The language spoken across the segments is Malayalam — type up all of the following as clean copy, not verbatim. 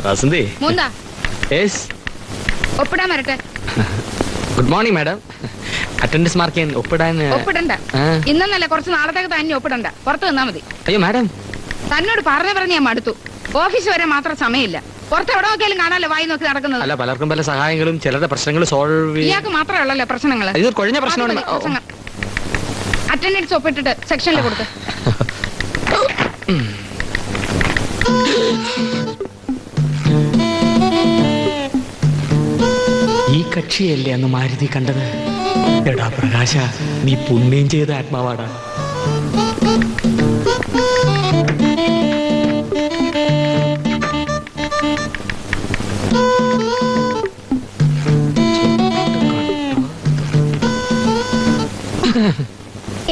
വസന്തി. മൂന്നാ. യെസ്. ഒപ്പിടാൻ വരട്ടെ. Good morning madam. Attendance mark ചെയ്യാൻ ഒപ്പിടാൻ. ഒപ്പിടണ്ട. ഇന്നല്ല, കുറച്ച് നാളത്തേക്ക് തന്നെ ഒപ്പിടണ്ട. പുറത്ത് നിന്നാ മതി. അയ്യോ മാഡം, തന്നോട് പറഞ്ഞ് ഞാൻ മടുത്തു. ഓഫീസ് വരെ മാത്രം സമയമില്ല. പുറത്ത് എവിടെ നോക്കിയാലും കാണാലോ വായി നോക്കി നടക്കുന്നത്. അല്ല, പലർക്കും പല സഹായങ്ങളും ചിലരുടെ പ്രശ്നങ്ങൾ സോൾവ്. ഇയാൾക്ക് മാത്രമേ ഉള്ളല്ലോ പ്രശ്നങ്ങൾ. ഇത് കുഴഞ്ഞ പ്രശ്നമാണ്. അറ്റൻഡൻസ് ഒപ്പിട്ടിട്ട് സെക്ഷനിൽ കൊടുത്ത്. ഈ കക്ഷിയല്ലേ അന്ന് മാരുതി കണ്ടത്? എടാ പ്രകാശ, നീ പുണ്യം ചെയ്ത ആത്മാവാടാ.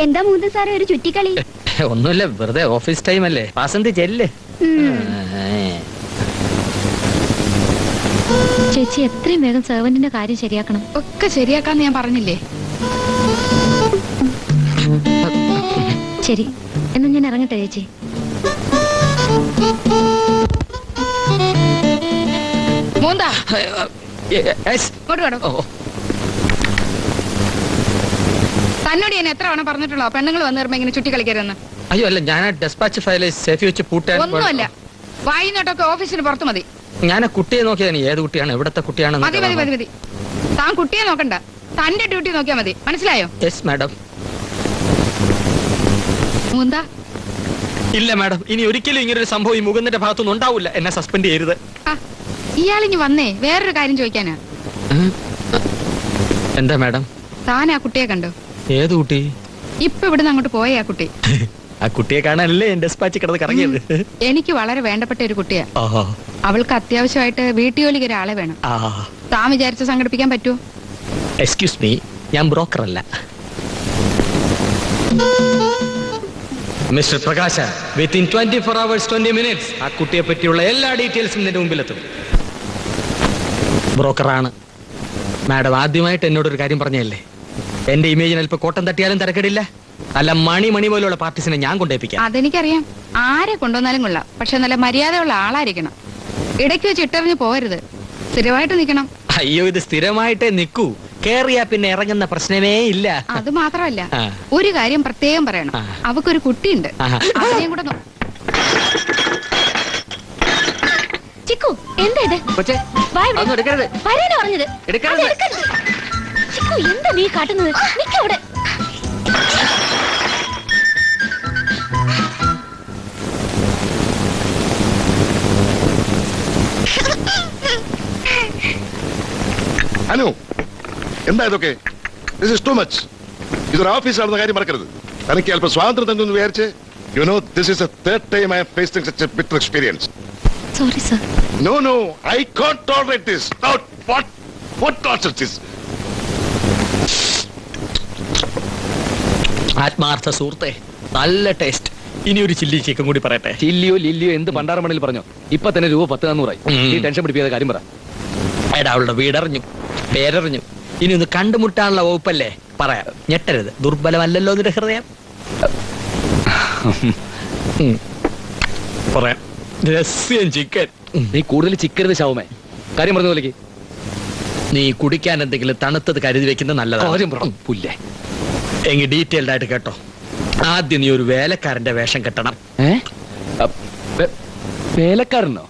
എന്താ മൂന്ന് സാറേ ഒരു ചുറ്റിക്കളി? ഒന്നുമില്ല, വെറുതെ ഓഫീസ് ടൈം അല്ലേ. വാസന്തി ചെല്ല്. ചേച്ചി എത്രയും വേഗം സെർവന്റിന്റെ കാര്യം ശരിയാക്കണം. ഒക്കെ ശരിയാക്കാന്ന് ഞാൻ പറഞ്ഞില്ലേ. ശരി, എന്നാ ഞാൻ ഇറങ്ങട്ടെ ചേച്ചി. മൂന്നാ. ഇങ്ങോട്ട് വേണം. തന്നോട് ഞാൻ എത്ര തവണ പറഞ്ഞിട്ടുള്ളോ പെണ്ണുങ്ങൾ വന്നു കയറുമ്പോ ഇങ്ങനെ ചുറ്റി കളിക്കരുതെന്ന്? അയ്യോ അല്ല, ഞാൻ ഡെസ്പാച്ച് ഫയല് സേഫി വെച്ച് പൂട്ടാൻ. ഒന്നുമല്ല, വായിന്നോട്ടൊക്കെ ഓഫീസിന് പുറത്ത് മതി. ഞാൻ കുട്ടിയെ നോക്കിയാണ്. ഏത് കുട്ടിയാണ്, എവിടത്തെ കുട്ടിയാണ്? മതി മതി മതി മതി. താൻ കുട്ടിയെ നോക്കണ്ട, തന്റെ ഡ്യൂട്ടി നോക്കിയാ മതി. മനസ്സിലായോ? Yes madam. മൂന്നാ. ഇല്ല മാഡം, ഇനി ഒരിക്കലും ഇങ്ങനൊരു സംഭവം ഈ മുകുന്ദന്റെ ഭാഗത്തുനിന്ന് ഉണ്ടാവില്ല. എന്നെ സസ്പെൻഡ് ചെയ്യരുത്. ഇയാളിഞ്ഞ് വന്നേ വേറൊരു കാര്യം ചോദിക്കാനാ. എന്താ മാഡം? താൻ ആ കുട്ടിയെ കണ്ടോ? ഏത് കുട്ടി? ഇപ്പൊ ഇവിടുന്ന് അങ്ങോട്ട് പോയ ആ കുട്ടി. ആ കുട്ടിയെ കാണാനല്ലേ എന്റെ ഡെസ്പാച്ച് കിടന്ന് കറങ്ങിയത്? എനിക്ക് വളരെ വേണ്ടപ്പെട്ട ഒരു കുട്ടിയാ. അവൾക്ക് അത്യാവശ്യമായിട്ട് വീട്ടുജോലിക്ക് ഒരാളെ വേണം. താൻ വിചാരിച്ച സംഘടിപ്പിക്കാൻ പറ്റുമോ? എക്സ്ക്യൂസ് മീ, ഞാൻ ബ്രോക്കർ അല്ല. മിസ്റ്റർ പ്രകാശ, വിത്തിൻ 24 hours 20 minutes ആ കുട്ടിയെ പറ്റിയുള്ള എല്ലാ ഡീറ്റെയിൽസും നിന്റെ മുമ്പിലെത്തും. ബ്രോക്കറാണ് മാഡം. ആദ്യമായിട്ട് എന്നോടൊരു കാര്യം പറഞ്ഞല്ലേ. എന്റെ ഇമേജിന് അല്പം കോട്ടം തട്ടിയാലും തിരക്കടില്ല. അല്ല, മണി പോലുള്ള പാർട്ടീസിനെ ഞാൻ കൊണ്ടേപ്പിക്കാം. അതെനിക്കറിയാം. ആരെ കൊണ്ടുവന്നാലും കൊള്ളാം, പക്ഷെ നല്ല മര്യാദയുള്ള ആളായിരിക്കണം. ഇടയ്ക്ക് വെച്ച് ഇട്ടെറിഞ്ഞ് പോകരുത്. സ്ഥിരമായിട്ട് നിൽക്കണം. അയ്യോ, ഇത് സ്ഥിരമായിട്ടേ നിൽക്കൂ. കേറിയാ പിന്നെ ഇറങ്ങുന്ന പ്രശ്നമേ ഇല്ല. അത് മാത്രമല്ല, ഒരു കാര്യം പ്രത്യേകം പറയണം. അവക്കൊരു കുട്ടിയുണ്ട്. അതിനെയും കൂടെ ചിക്കു, എന്താ ഇത്? പറഞ്ഞത് ചിക്കു, എന്താ നീ കാട്ടുന്നത്? നിക്കവിടെ. അനു, എന്താ ഇതൊക്കെ? This is too much. ഇതൊരു ഓഫീസാണെന്ന കാര്യം മറക്കരുത്. തനിക്ക് അല്പം സ്വാതന്ത്ര്യം തന്നെ വിചാരിച്ച്. You know, this is the third time I am facing such a bitter experience. Sorry sir. No no, I can't tolerate this. What nonsense is? ആത്മാർത്ഥ സുഹൃത്തെ, നല്ല ടേസ്റ്റ്. ഇനി ഒരു ചില്ലി ചിക്കൻ കൂടി പറയട്ടെ. ചില്ലിയോ ലില്ലിയോ എന്ത് പണ്ടാറമണിൽ പറഞ്ഞോ. ഇപ്പൊ തന്നെ രൂപ 10,400 ഈ ടെൻഷൻ പിടിപ്പിക്കാതെ കാര്യം പറ. എടാ, അവളുടെ വീടറിഞ്ഞു, പേരറിഞ്ഞു. ഇനി ഒന്ന് കണ്ടുമുട്ടാനുള്ള വകുപ്പല്ലേ. പറയാം, ഞെട്ടരുത്. ദുർബലമല്ലല്ലോ നിന്റെ ഹൃദയം. പറയാം, രസ്യം ചിക്കൻ. നീ കൂടുതൽ ചിക്കരുത് ശവമേ. കാര്യം പറഞ്ഞ പോലേക്ക്. നീ കുടിക്കാൻ എന്തെങ്കിലും തണുത്തത് കരുതി വെക്കുന്നത് നല്ലതാണ്. പുല്ലേ. എങ്കിൽ ഡീറ്റെയിൽഡ് ആയിട്ട് കേട്ടോ. ആദ്യം നീ ഒരു വേലക്കാരന്റെ വേഷം കെട്ടണം. വേലക്കാരനോ?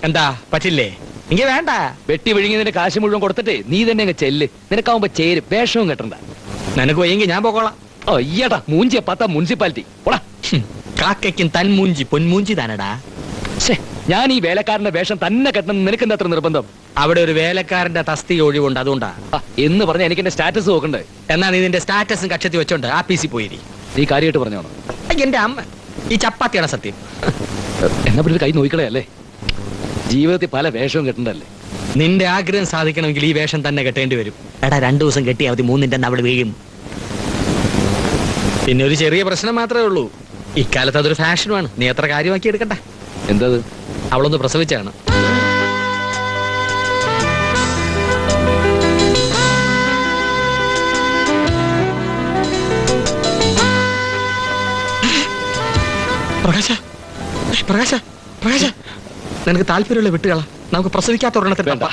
എന്താ, പറ്റില്ലേ? എങ്കിൽ വേണ്ട. വെട്ടി വിഴുങ്ങിയതിന്റെ കാശ് മുഴുവൻ കൊടുത്തിട്ടേ നീ തന്നെ അങ്ങ് ചെല്ല്. നിനക്കാവുമ്പോ ചേരും, വേഷവും കെട്ടണ്ട. നിനക്ക് വയ്യെങ്കിൽ ഞാൻ പോക്കോളാം. അയ്യടാ, മൂഞ്ചിയ 10 മുനിസിപ്പാലിറ്റി. കാക്കയ്ക്കും തൻമൂഞ്ചി പൊന്മൂഞ്ചി താനടാ. ഞാൻ ഈ വേലക്കാരന്റെ വേഷം തന്നെ കെട്ടണം. നിനക്ക് എന്താ അത്ര നിർബന്ധം? അവിടെ ഒരു വേലക്കാരന്റെ തസ്തിക ഒഴിവുണ്ട്, അതുകൊണ്ടാ. എന്ന് പറഞ്ഞ എനിക്ക് എന്റെ സ്റ്റാറ്റസ് നോക്കണ്ടേ? എന്നാ നീ നിന്റെ സ്റ്റാറ്റസും കക്ഷത്തി വെച്ചോണ്ട് ആ പി സി പോയിരി. നീ കാര്യമായിട്ട് പറഞ്ഞോണോ? എന്റെ അമ്മ, ഈ ചപ്പാത്തിയാണ് സത്യം. എന്നാ പിന്നെ കൈ നോക്കിക്കളയല്ലേ. ജീവിതത്തിൽ പല വേഷവും കെട്ടണ്ടല്ലേ. നിന്റെ ആഗ്രഹം സാധിക്കണമെങ്കിൽ ഈ വേഷം തന്നെ കെട്ടേണ്ടി വരും. എടാ, 2 ദിവസം കെട്ടിയാൽ മതി, 3ന്റെ അവിടെ വീഴും. പിന്നെ ഒരു ചെറിയ പ്രശ്നം മാത്രമേ ഉള്ളൂ. ഇക്കാലത്ത് അതൊരു ഫാഷനുമാണ്. നീ എത്ര കാര്യമാക്കി എടുക്കണ്ട. എന്തത്? അവളൊന്ന് പ്രസവിച്ചാണ്. പ്രകാശ, പ്രകാശ, പ്രകാശ, നിനക്ക് താല്പര്യമുള്ള വിട്ടുകളാ, നമുക്ക് പ്രസവിക്കാത്ത ഒരെണ്ണത്തിൽ വേണ്ട,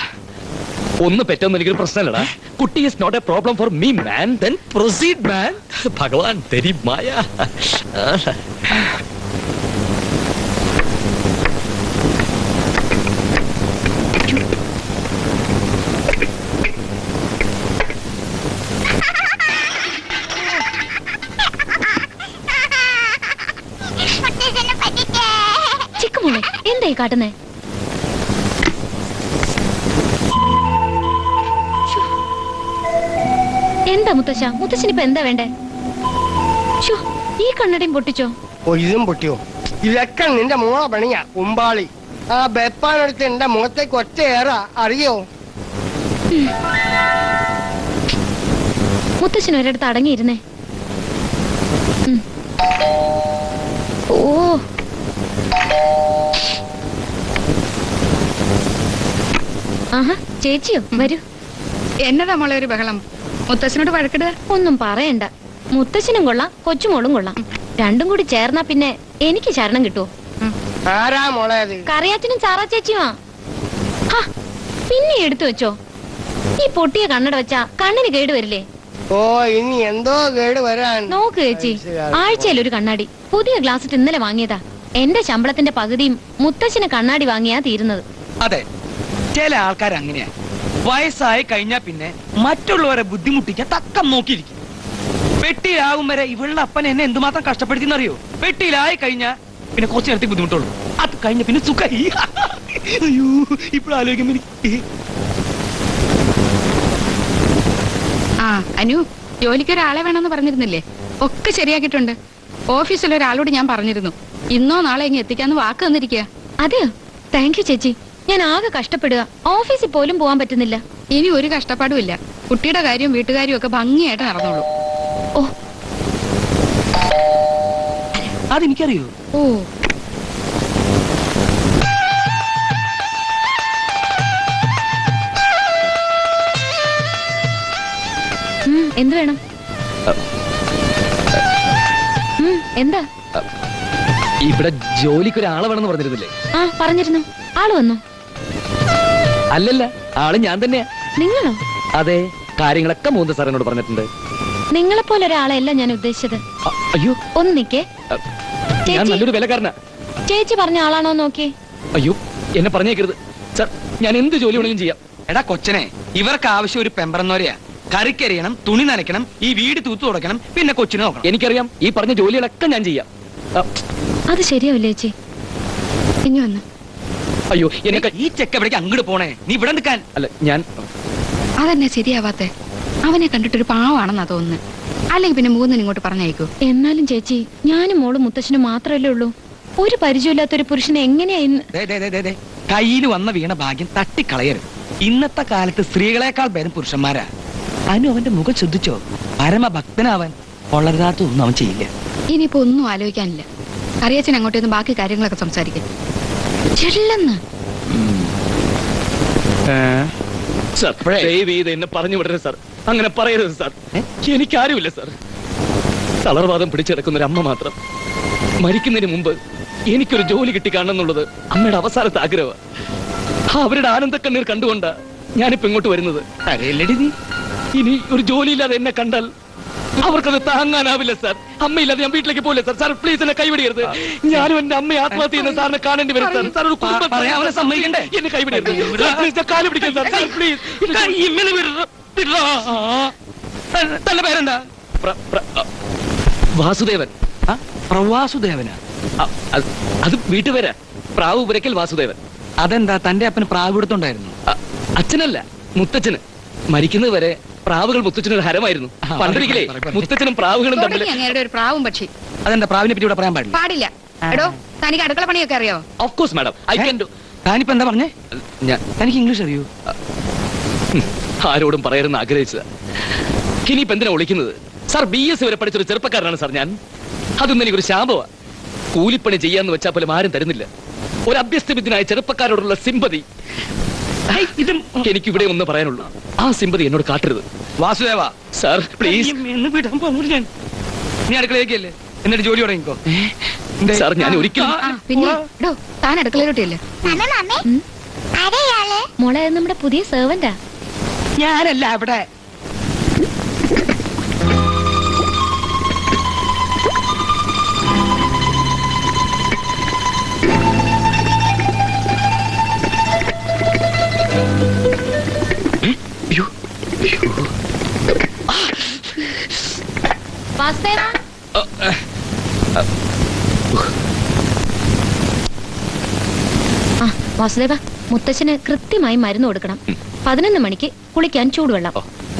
ഒന്ന് പെറ്റൊന്നും എനിക്കൊരു പ്രശ്നമല്ലടാ. കുട്ടി is not a problem for me man. Then proceed, man. ഭഗവാൻ തെരി മായ. ചിക്കുമോളെ എന്തായി കാട്ടുന്നേ? എന്താ മുത്തശ്ശ, മുത്തശ്ശനിപ്പോ എന്താ വേണ്ടേ? ശ്ശോ, ഈ കണ്ണടയും പൊട്ടിച്ചോ? ഓ ഇതും പൊട്ടിയോ? ഇതൊക്കെ നിന്റെ മോളെ പണിയാ കുമ്പാളി. ആ ബെപ്പാനെടുത്ത് എന്റെ മുഖത്തേക്ക് ഒറ്റയേറാ, അറിയോ? മുത്തശ്ശൻ ഒരിടത്ത് അടങ്ങിയിരുന്നേ. ഓ ആഹാ, ചേച്ചിയോ വരൂ. എന്നതാ മോളെ ഒരു ബഹളം? മുത്തശ്ശനോട് വഴക്കിടുക? ഒന്നും പറയണ്ട. മുത്തശ്ശനും കൊള്ളാം, കൊച്ചുമോളും കൊള്ളാം. രണ്ടും കൂടി ചേർന്നാ പിന്നെ എനിക്ക് ശരണം കിട്ടുമോ? ആരാ മോളെ അത്? കറിയാച്ചനും ചാറാ ചേച്ചിയുമാ. ഹാ, പിന്നെ എടുത്തു വെച്ചോ. ഈ പൊട്ടിയ കണ്ണട വെച്ചാ കണ്ണിന് കേട് വരില്ലേ? ഓ ഇനി എന്തോ കേട് വരാൻ. നോക്ക് ചേച്ചി, ആഴ്ചയിൽ ഒരു കണ്ണാടി. പുതിയ ഗ്ലാസ് ഇട്ട് ഇന്നലെ വാങ്ങിയതാ. എന്റെ ശമ്പളത്തിന്റെ പകുതിയും മുത്തശ്ശന് കണ്ണാടി വാങ്ങിയാ തീരുന്നത്. അതെ, ചില ആൾക്കാർ അങ്ങനെയാ. വയസ്സായി കഴിഞ്ഞാ പിന്നെ മറ്റുള്ളവരെ ബുദ്ധിമുട്ടിക്കാൻ തക്കം നോക്കിയിരിക്കും. പെട്ടിയിലാകും വരെ ഇവളുടെ അപ്പൻ എന്നെ എന്തുമാത്രം കഷ്ടപ്പെടുത്തിന്നറിയോ? പെട്ടിയിലായി കഴിഞ്ഞാ പിന്നെ കുറച്ചു നേരത്തെ ബുദ്ധിമുട്ടുള്ളൂ. അത് കഴിഞ്ഞ പിന്നെ സുഖായി. അയ്യോ, ഇപ്പോഴാലോചിക്കുമ്പോ എനിക്ക് ആ അനു, ജോലിക്ക് ഒരാളെ വേണമെന്ന് പറഞ്ഞിരുന്നില്ലേ? ഒക്കെ ശരിയാക്കിയിട്ടുണ്ട്. ഓഫീസിൽ ഒരാളോട് ഞാൻ പറഞ്ഞിരുന്നു. ഇന്നോ നാളെ ഇങ്ങ് എത്തിക്കാന്ന് വാക്ക് തന്നിരിക്കുക. അതെയോ? താങ്ക് യു ചേച്ചി. ഞാൻ ആകെ കഷ്ടപ്പെടുക. ഓഫീസിൽ പോലും പോവാൻ പറ്റുന്നില്ല. ഇനി ഒരു കഷ്ടപ്പാടും ഇല്ല. കുട്ടിയുടെ കാര്യവും വീട്ടുകാര്യവും ഒക്കെ ഭംഗിയായിട്ട് നടന്നോളൂ. ഓ അതെനിക്കറിയോ. ഓ എന്ത് വേണം? എന്താ? ഇവിടെ ജോലിക്ക് ഒരാളെ വേണമെന്ന് പറഞ്ഞിരുന്നില്ലേ? ആ പറഞ്ഞിരുന്നു. ആള് വന്നു. അല്ലല്ല, ആള് ഞാൻ തന്നെയാ. നിങ്ങളോ? അതെ, കാര്യങ്ങളൊക്കെ മൂന്ന് സാറിനോട് പറഞ്ഞിട്ടുണ്ട്. നിങ്ങളെ പോലെ ഒരാളെയല്ല ഞാൻ ഉദ്ദേശിച്ചത്. അയ്യോ, ഒന്ന് നിക്കേ. ഞാൻ ചേച്ചി. നല്ലൊരു വിലക്കാരനാ. ചേച്ചി പറഞ്ഞ ആളാണോ നോക്കി. അയ്യോ, എന്നെ പറഞ്ഞേക്കരുത് സാർ. ഞാൻ എന്ത് ജോലി വേണമെങ്കിലും ചെയ്യാം. എടാ കൊച്ചനെ, ഇവർക്ക് ആവശ്യം ഒരു പെമ്പറന്നോരെയാ. കറിക്കരിയണം, തുണി നനയ്ക്കണം, ഈ വീട് തൂത്തു തുടക്കണം, പിന്നെ കൊച്ചിനെ നോക്കണം. എനിക്കറിയാം, ഈ പറഞ്ഞ ജോലികളൊക്കെ ഞാൻ ചെയ്യാം. അത് ശരിയാവില്ലേ ചേച്ചി? ഇനി വന്ന്. അയ്യോ, എന്നെ ഈ ചെക്ക എവിടേക്ക് അങ്ങോട്ട് പോണേ? നീ ഇവിടെ നിൽക്കാൻ. അല്ല, ഞാൻ അതെന്നെ ശരിയാവാത്തെ? അവനെ കണ്ടിട്ടൊരു പാവാണെന്നാ തോന്നുന്നത്. അല്ലെങ്കിൽ പിന്നെ മൂന്നിനും ഇങ്ങോട്ട് പറഞ്ഞയക്കൂ. എന്നാലും ചേച്ചി, ഞാനും മോളും മുത്തശ്ശനും മാത്രമല്ലേ ഉള്ളൂ. ഒരു പരിചയമില്ലാത്തൊരു പുരുഷനെ എങ്ങനെയാ ഇന്ന്? കയ്യിൽ വന്ന വീണ ഭാഗ്യം തട്ടിക്കളയരുത്. ഇന്നത്തെ കാലത്ത് സ്ത്രീകളെക്കാൾ പേരും പുരുഷന്മാരാ. അനു അവന്റെ മുഖം ശ്രദ്ധിച്ചോ? പരമഭക്തനാവൻ. കൊള്ളരുതാത്തൊന്നും അവൻ ചെയ്യില്ല. ഇനിയിപ്പോ ഒന്നും ആലോചിക്കാനില്ല. അറിയാച്ചൻ അങ്ങോട്ടേന്ന് ബാക്കി കാര്യങ്ങളൊക്കെ സംസാരിക്കും. ചെല്ലെന്ന്. സാർ, ദയവ് ചെയ്ത് എന്നെ പറഞ്ഞു വിടരുത് സാർ. അങ്ങനെ പറയരുത് സാർ. എനിക്കാരുമില്ല സാർ. തളർവാദം പിടിച്ചെടുക്കുന്ന ഒരു അമ്മ മാത്രം. മരിക്കുന്നതിന് മുമ്പ് എനിക്കൊരു ജോലി കിട്ടി കാണണമെന്നുള്ളത് അമ്മയുടെ അവസാനത്തെ ആഗ്രഹമാണ്. അവരുടെ ആനന്ദക്കണ്ണീർ കണ്ടുകൊണ്ടാ ഞാനിപ്പോ ഇങ്ങോട്ട് വരുന്നത്. അറിയില്ലടി നീ. ഇനി ഒരു ജോലിയില്ലാതെ എന്നെ കണ്ടാൽ അവർക്കത് താങ്ങാനാവില്ല സാർ. അമ്മയില്ലാതെ ഞാൻ വീട്ടിലേക്ക് പോകില്ല സാർ. സാർ പ്ലീസ് എന്നെ കൈവിടരുത്. ഞാനും എന്റെ അമ്മയെ ആത്മഹത്യ ചെയ്യുന്ന സാറിനെ കാണേണ്ടി വരും സാർ. സാർ ഒരു കുടുംബം പറയാൻ സമ്മതിക്കണ്ടേ? എന്നെ കൈവിടരുത്. പ്ലീസ് കാല് പിടിക്കാൻ സാർ. Sir please. തന്റെ പേരെന്താ? വാസുദേവൻ. പ്രവാസുദേവനാ? അത് വീട്ടുപേരാ. പ്രാവ് പുരക്കൽ വാസുദേവൻ. അതെന്താ, തന്റെ അപ്പന് പ്രാവ് എടുത്തോണ്ടായിരുന്നു? അച്ഛനല്ല, മുത്തച്ഛന്. മരിക്കുന്നത് വരെ പ്രാവുകൾ മുത്തച്ഛനൊരു ഹരമായിരുന്നു. പണ്ടൊരിക്കലേ മുത്തച്ഛനും പ്രാവുകളും തമ്മിൽ. തുടങ്ങി അങ്ങയുടെ ഒരു പ്രാവും പക്ഷി. അതെന്താ പ്രാവിനെ പറ്റി ഇവിടെ പറയാൻ പാടില്ല? പാടില്ല. എടോ, തനിക്ക് അടുക്കള പണിയൊക്കെ അറിയോ? Of course madam, I can do. താനിപ്പോ എന്താ പറഞ്ഞേ? തനിക്ക് ഇംഗ്ലീഷ് അറിയൂ? ആരോടും പറയരുന്ന് ആഗ്രഹിച്ചതാ. ഇനിയിപ്പോ എന്തിനാ വിളിക്കുന്നത് സാർ? BS വരെ പഠിച്ചൊരു ചെറുപ്പക്കാരനാണ് സാർ ഞാൻ. അതൊന്നും എനിക്കൊരു ശാപമാ. കൂലിപ്പണി ചെയ്യാന്ന് വെച്ചാൽ പോലും ആരും തരുന്നില്ല. ഒരു അഭ്യസ്തവിദ്യനായ ചെറുപ്പക്കാരോടുള്ള സിമ്പതി എനിക്ക് ഇവിടെ ഒന്ന് പറയാനുള്ളൂ. ആ സിമ്പതി എന്നോട് കാട്ടരുത്. വാസുദേവ സാർ പ്ലീസ്. നീ അടുക്കളയിലേക്കല്ലേ? എന്നിട്ട് ജോലി തുടങ്ങിക്കോ. സാർ ഞാൻ ഒരിക്കലും ആ പിന്നെ ഡോ താൻ അടുക്കളയിലോട്ടില്ലേ മോളെ അത് നമ്മുടെ പുതിയ സെർവന്റാ. ഞാനല്ല അവിടെ. വാസുദേവ, ആ വാസുദേവ, മുത്തച്ഛന് കൃത്യമായി മരുന്ന് കൊടുക്കണം. 11 മണിക്ക് കുളിക്കാൻ ചൂടുവെള്ളം,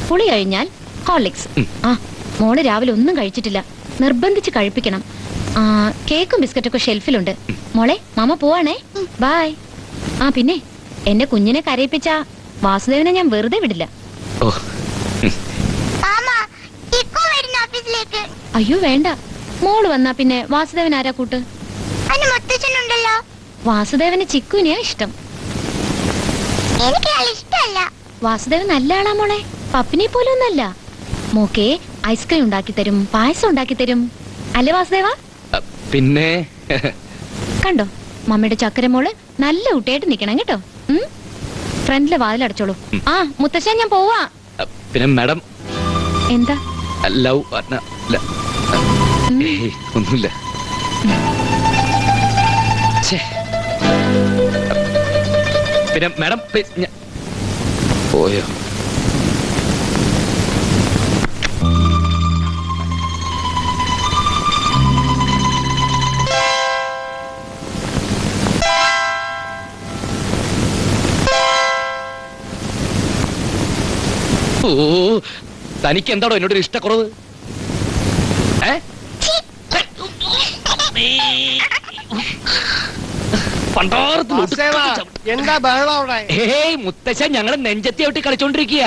കുളി കഴിഞ്ഞാൽ ഹോർലിക്സ്. ആ മോള് രാവിലെ ഒന്നും കഴിച്ചിട്ടില്ല, നിർബന്ധിച്ച് കഴിപ്പിക്കണം. ആ കേക്കും ബിസ്ക്കറ്റൊക്കെ ഷെൽഫിലുണ്ട്. മോളെ മാമ പോവാണേ, ബായ്. ആ പിന്നെ എന്റെ കുഞ്ഞിനെ കരയിപ്പിച്ച വാസുദേവനെ ഞാൻ വെറുതെ വിടില്ല. അയ്യോ വേണ്ട, മോള് വന്നാ പിന്നെ വാസുദേവൻ ആരാ കൂട്ട്? വാസുദേവന് ചിക്കുവിനെയാ ഇഷ്ടം. വാസുദേവൻ നല്ല ആളാ മോളെ, പപ്പിനെ പോലും ഒന്നല്ല. മോക്കെ ഐസ്ക്രീം ഉണ്ടാക്കി തരും, പായസം ഉണ്ടാക്കി തരും, അല്ലേ വാസുദേവ? പിന്നെ കണ്ടോ മമ്മയുടെ ചക്കര മോള് നല്ല കുട്ടിയായിട്ട് നിക്കണം കേട്ടോ. ഫ്രണ്ടിലെ വാതിലടച്ചോളൂ. ആ മുത്തശ്ശൻ ഞാൻ പോവാ. പിന്നെ മാഡം എന്താ? ലവ് ഒന്നുമില്ല. പിന്നെ മാഡം പ്ലീസ് പോയോ? ഓ തനിക്ക് എന്താണോ എന്നോടൊരു ഇഷ്ടക്കുറവ്? എന്താ ബഹളം അവിടെ? മുത്തശ്ശ ഞങ്ങള് നെഞ്ചത്തി കളിച്ചോണ്ടിരിക്കുക.